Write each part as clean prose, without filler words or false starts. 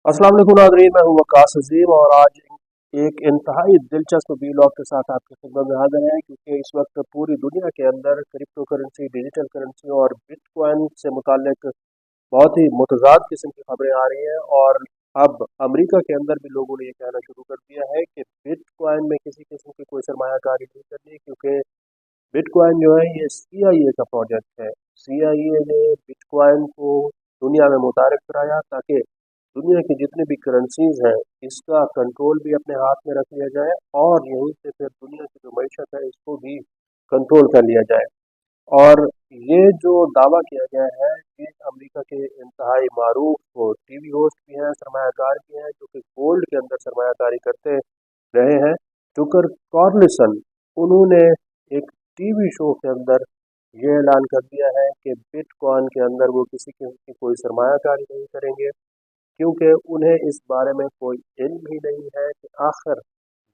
अस्सलाम वालेकुम नाज़रीन, मैं हूं वकास अजीम और आज एक इंतहाई दिलचस्प वीलॉग के साथ आपकी खिदमत में हाजिर है क्योंकि इस वक्त पूरी दुनिया के अंदर क्रिप्टो करेंसी, डिजिटल करेंसी और बिटकॉइन से मुतालिक बहुत ही मुतजाद किस्म की खबरें आ रही हैं। और अब अमेरिका के अंदर भी लोगों ने ये कहना शुरू कर दिया है कि बिटकॉइन में किसी किस्म की कोई सरमायाकारी नहीं करनी, क्योंकि बिटकॉइन जो है ये CIA का प्रोजेक्ट है। CIA ने बिटकॉइन को दुनिया में मुतारफ कराया ताकि दुनिया की जितनी भी करेंसीज हैं इसका कंट्रोल भी अपने हाथ में रख लिया जाए और यहीं से फिर दुनिया की जो मीशत है इसको भी कंट्रोल कर लिया जाए। और ये जो दावा किया गया है ये अमेरिका के इंतहाई मारूफ टीवी होस्ट भी हैं, सरमायाकार भी हैं, जो कि गोल्ड के अंदर सरमायाकारी करते रहे हैं। टुकर कार्लसन, उन्होंने एक टीवी शो के अंदर ये ऐलान कर दिया है कि बिटकॉइन के अंदर वो किसी किस्म की कोई सरमायाकारी नहीं करेंगे, क्योंकि उन्हें इस बारे में कोई इल्म ही नहीं है कि आखिर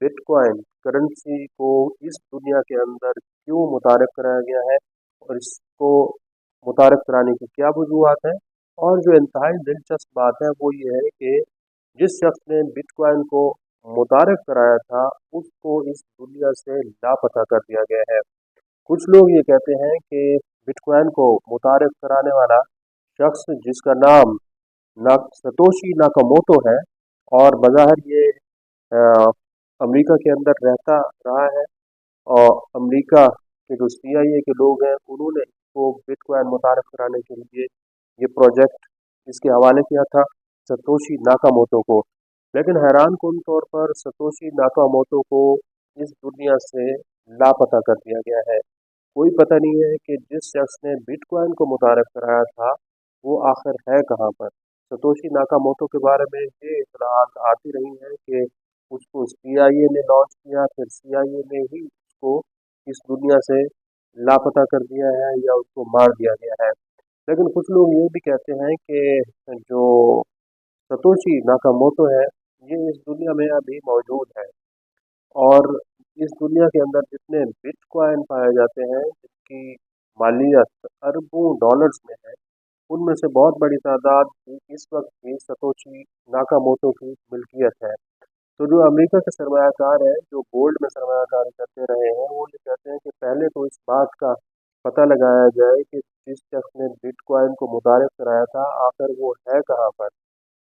बिटकॉइन करेंसी को इस दुनिया के अंदर क्यों मुतारफ़ कराया गया है और इसको मुतारफ़ कराने की क्या वजूहत है। और जो इंतहाई दिलचस्प बात है वो ये है कि जिस शख्स ने बिटकॉइन को मुतारफ़ कराया था उसको इस दुनिया से लापता कर दिया गया है। कुछ लोग ये कहते हैं कि बिटकॉइन को मुतारफ़ कराने वाला शख्स, जिसका नाम ना सतोशी नाकामोटो है और बज़ाहिर ये अ, अमेरिका के अंदर रहता रहा है, और अमेरिका के जो CIA के लोग हैं उन्होंने इसको बिटकॉइन मुतारफ़ कराने के लिए ये प्रोजेक्ट इसके हवाले किया था सतोशी नाकामोटो को। लेकिन हैरान कुन तौर पर सतोशी नाकामोटो को इस दुनिया से लापता कर दिया गया है। कोई पता नहीं है कि जिस शख्स ने बिटकॉइन को मुतारफ़ कराया था वो आखिर है कहाँ पर। सतोशी नाकामोटो के बारे में ये इतलात आती रही हैं कि उसको CIA ने लॉन्च किया, फिर CIA ने ही उसको इस दुनिया से लापता कर दिया है या उसको मार दिया गया है। लेकिन कुछ लोग ये भी कहते हैं कि जो सतोशी नाकामोटो है ये इस दुनिया में अभी मौजूद है, और इस दुनिया के अंदर जितने बिटकॉइन पाए जाते हैं जिनकी मालियत अरबों डॉलर्स में है, उनमें से बहुत बड़ी तादाद भी इस वक्त भी सतोशी नाकामोटो की मिल्कियत है। तो जो अमेरिका के सरमायाकार हैं जो गोल्ड में सरमायाकारी करते रहे हैं वो ये कहते हैं कि पहले तो इस बात का पता लगाया जाए कि जिस शख्स ने बिटकॉइन को मुतारिफ कराया था आखिर वो है कहाँ पर,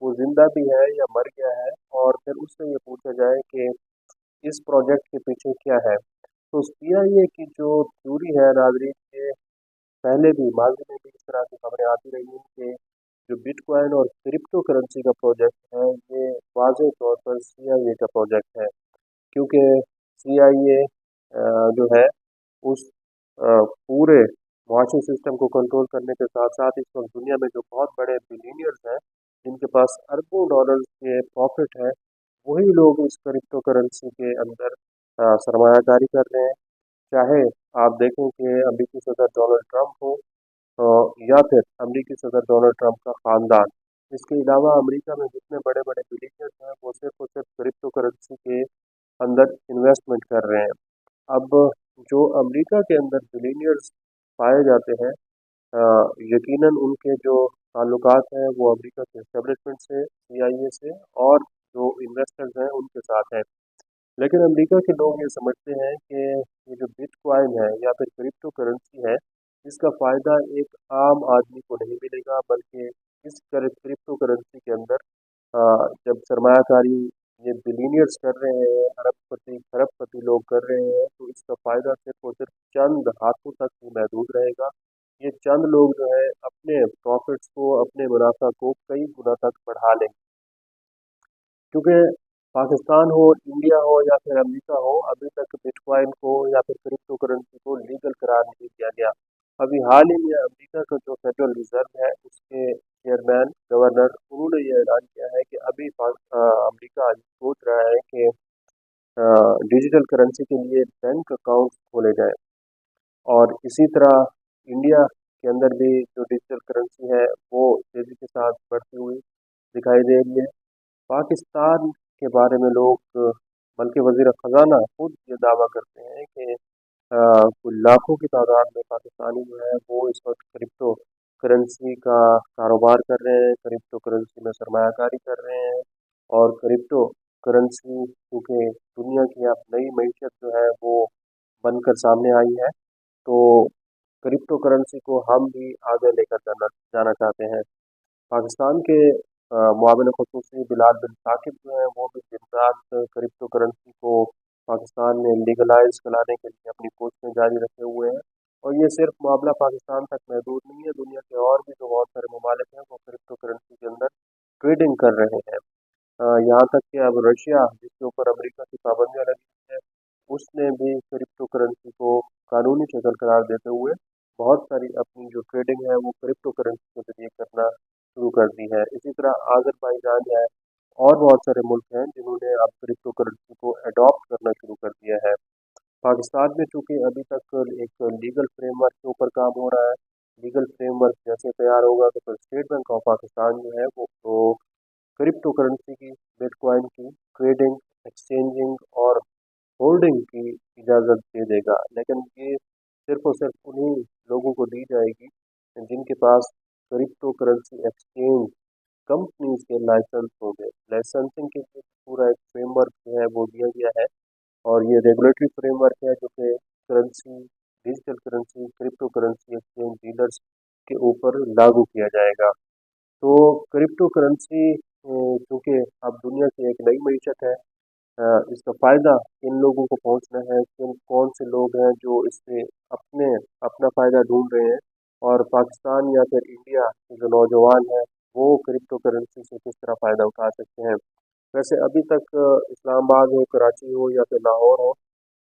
वो जिंदा भी है या मर गया है, और फिर उससे ये पूछा जाए कि इस प्रोजेक्ट के पीछे क्या है। तो CIA की जो थ्योरी है नाजरीन, ये पहले भी माजी में भी इस तरह की खबरें आती रही हैं कि जो बिटकॉइन और क्रिप्टो करेंसी का प्रोजेक्ट है ये वाज़ेह तौर पर CIA का प्रोजेक्ट है, क्योंकि CIA जो है उस पूरे मुआशी सिस्टम को कंट्रोल करने के साथ साथ इस वक्त दुनिया में जो बहुत बड़े बिलीनियर्स हैं जिनके पास अरबों डॉलर के प्रॉफिट है, वही लोग इस क्रिप्टो करेंसी के अंदर सरमायाकारी कर रहे हैं। चाहे आप देखें कि अमेरिकी सदर डोनाल्ड ट्रंप हो या फिर अमेरिकी सदर डोनाल्ड ट्रंप का ख़ानदान। इसके अलावा अमेरिका में जितने बड़े बड़े बिलीनियर्स हैं वो सिर्फ और सिर्फ क्रिप्टो करेंसी के अंदर इन्वेस्टमेंट कर रहे हैं। अब जो अमेरिका के अंदर बिलीनियर्स पाए जाते हैं, यकीनन उनके जो ताल्लुकात हैं वो अमेरिका के एस्टेब्लिशमेंट से, CIA से और जो इन्वेस्टर्स हैं उनके साथ हैं। लेकिन अमेरिका के लोग ये समझते हैं कि ये जो बिटकॉइन है या फिर क्रिप्टो करेंसी है इसका फ़ायदा एक आम आदमी को नहीं मिलेगा, बल्कि इस क्रिप्टो करेंसी के अंदर जब सरमायाकारी ये बिलीनियर्स कर रहे हैं, अरबपति खरबपति लोग कर रहे हैं, तो इसका फ़ायदा सिर्फ और सिर्फ चंद हाथों तक ही महदूद रहेगा। ये चंद लोग जो है अपने प्रॉफिट्स को, अपने मुनाफा को कई गुना तक बढ़ा लेंगे, क्योंकि पाकिस्तान हो, इंडिया हो या फिर अमेरिका हो, अभी तक बिटकॉइन को या फिर क्रिप्टो करेंसी को लीगल करार नहीं दिया गया। अभी हाल ही में अमेरिका का जो फेडरल रिजर्व है उसके चेयरमैन गवर्नर उन्होंने ये ऐलान किया है कि अभी अमेरिका सोच रहा है कि डिजिटल करेंसी के लिए बैंक अकाउंट खोले जाए। और इसी तरह इंडिया के अंदर भी जो डिजिटल करेंसी है वो तेज़ी के साथ बढ़ती हुई दिखाई दे रही है। पाकिस्तान के बारे में लोग, बल्कि वज़ीर ख़ज़ाना खुद ये दावा करते हैं कि कुल लाखों की तादाद में पाकिस्तानी जो है वो इस वक्त क्रिप्टो करेंसी का कारोबार कर रहे हैं, क्रिप्टो करेंसी में सरमायाकारी कर रहे हैं। और क्रिप्टो करेंसी क्योंकि दुनिया की अब नई मीशत जो है वो बनकर सामने आई है, तो क्रिप्टो करेंसी को हम भी आगे लेकर जाना जाना चाहते हैं। पाकिस्तान के मुआविन ख़ुसूसी बिलाल बिन साकिब जो हैं वो भी दिन रात क्रिप्टो करेंसी को पाकिस्तान में लीगलाइज कराने के लिए अपनी कोशिशें जारी रखे हुए हैं। और ये सिर्फ मामला पाकिस्तान तक महदूद नहीं है, दुनिया के और भी जो बहुत सारे ममालिक हैं वो क्रिप्टो करेंसी के अंदर ट्रेडिंग कर रहे हैं। यहाँ तक कि अब रशिया जिसके ऊपर अमेरिका की पाबंदियां लगी हुई है, उसने भी क्रिप्टो करेंसी को कानूनी शक्ल करार देते हुए बहुत सारी अपनी जो ट्रेडिंग है वो क्रिप्टो करेंसी के जरिए करना शुरू कर दी है। इसी तरह आज़रबाईजान है और बहुत सारे मुल्क हैं जिन्होंने अब क्रिप्टो करेंसी को अडॉप्ट करना शुरू कर दिया है। पाकिस्तान में चूंकि अभी तक एक लीगल फ्रेमवर्क के ऊपर काम हो रहा है, लीगल फ्रेमवर्क जैसे तैयार होगा तो फिर स्टेट बैंक ऑफ पाकिस्तान जो है वो तो क्रिप्टो करेंसी की, बिटकॉइन की ट्रेडिंग, एक्सचेंजिंग और होल्डिंग की इजाज़त दे देगा। लेकिन ये सिर्फ और सिर्फ उन्हीं लोगों को दी जाएगी जिनके पास क्रिप्टो करेंसी एक्सचेंज कंपनीज के लाइसेंस होंगे। लाइसेंसिंग के लिए पूरा एक फ्रेमवर्क जो है वो दिया गया है, और ये रेगुलेटरी फ्रेमवर्क है जो कि currency, digital currency, crypto currency exchange dealers के ऊपर लागू किया जाएगा। तो क्रिप्टो करेंसी चूँकि अब दुनिया की एक नई मीशत है, इसका फ़ायदा किन लोगों को पहुंचना है, किन कौन से लोग हैं जो इससे अपने अपना फ़ायदा ढूंढ रहे हैं, और पाकिस्तान या फिर इंडिया के जो नौजवान हैं वो क्रिप्टो करेंसी से किस तरह फ़ायदा उठा सकते हैं। वैसे अभी तक इस्लामाबाद हो, कराची हो या फिर लाहौर हो,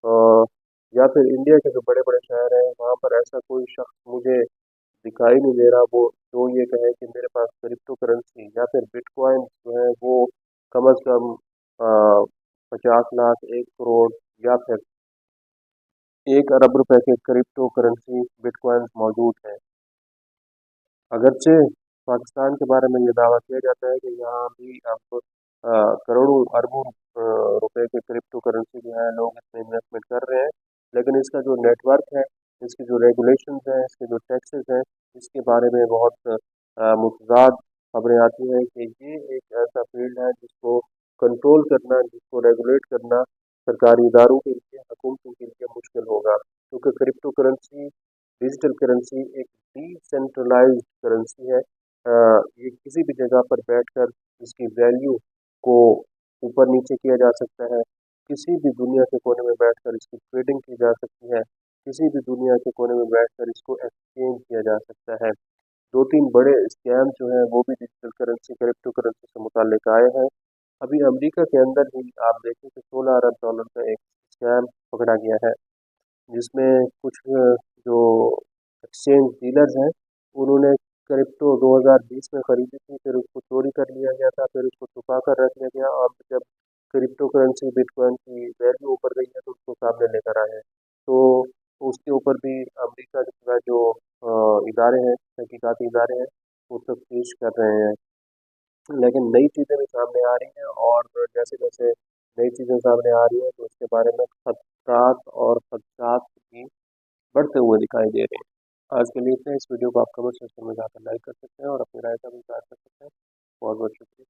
अ, या फिर इंडिया के जो बड़े बड़े शहर हैं वहाँ पर ऐसा कोई शख्स मुझे दिखाई नहीं दे रहा वो जो ये कहे कि मेरे पास क्रिप्टो करेंसी या फिर बिटकॉइन जो है वो कम अज़ कम 50 लाख, 1 करोड़ या फिर 1 अरब रुपए के क्रिप्टो करेंसी बिटकॉइंस मौजूद हैं। अगरचे पाकिस्तान के बारे में ये दावा किया जाता है कि यहाँ भी अब करोड़ों अरबों रुपए के क्रिप्टो करेंसी जो है लोग इसमें इन्वेस्टमेंट कर रहे हैं, लेकिन इसका जो नेटवर्क है, इसकी जो रेगुलेशंस हैं, इसके जो टैक्सेस हैं, इसके बारे में बहुत मुतज़ाद खबरें आती हैं कि ये एक ऐसा फील्ड है जिसको कंट्रोल करना, जिसको रेगुलेट करना सरकारी इदारों के लिए, हुकूमतों के लिए मुश्किल होगा, क्योंकि क्रिप्टो करेंसी, डिजिटल करेंसी एक डिसेंट्रलाइज्ड करेंसी है। ये किसी भी जगह पर बैठकर इसकी वैल्यू को ऊपर नीचे किया जा सकता है, किसी भी दुनिया के कोने में बैठकर इसकी ट्रेडिंग की जा सकती है, किसी भी दुनिया के कोने में बैठकर इसको एक्सचेंज किया जा सकता है। दो तीन बड़े स्कैम जो हैं वो भी डिजिटल करेंसी, क्रिप्टो करेंसी से मुताल्लिक आए हैं। अभी अमेरिका के अंदर ही आप देखें कि 16 अरब डॉलर का एक स्कैम पकड़ा गया है, जिसमें कुछ जो एक्सचेंज डीलर्स हैं उन्होंने क्रिप्टो 2020 में खरीदी थी, फिर उसको चोरी कर लिया गया था, फिर उसको छुपा कर रख लिया गया, और जब क्रिप्टो करेंसी बिटकॉइन की वैल्यू ऊपर गई है तो उसको सामने लेकर आए हैं। तो उसके ऊपर भी अमेरिका का जो इदारे हैं, तहकीकाती इदारे हैं, वो तफ्तीश कर रहे हैं। लेकिन नई चीज़ें भी सामने आ रही हैं, और जैसे जैसे नई चीज़ें सामने आ रही हैं तो उसके बारे में खतरात और खदशात भी बढ़ते हुए दिखाई दे रहे हैं। आज के लिए इतना ही। इस वीडियो को आप कमेंट सेक्शन में जाकर लाइक कर सकते हैं और अपनी राय का भी इज़हार कर सकते हैं। बहुत बहुत शुक्रिया।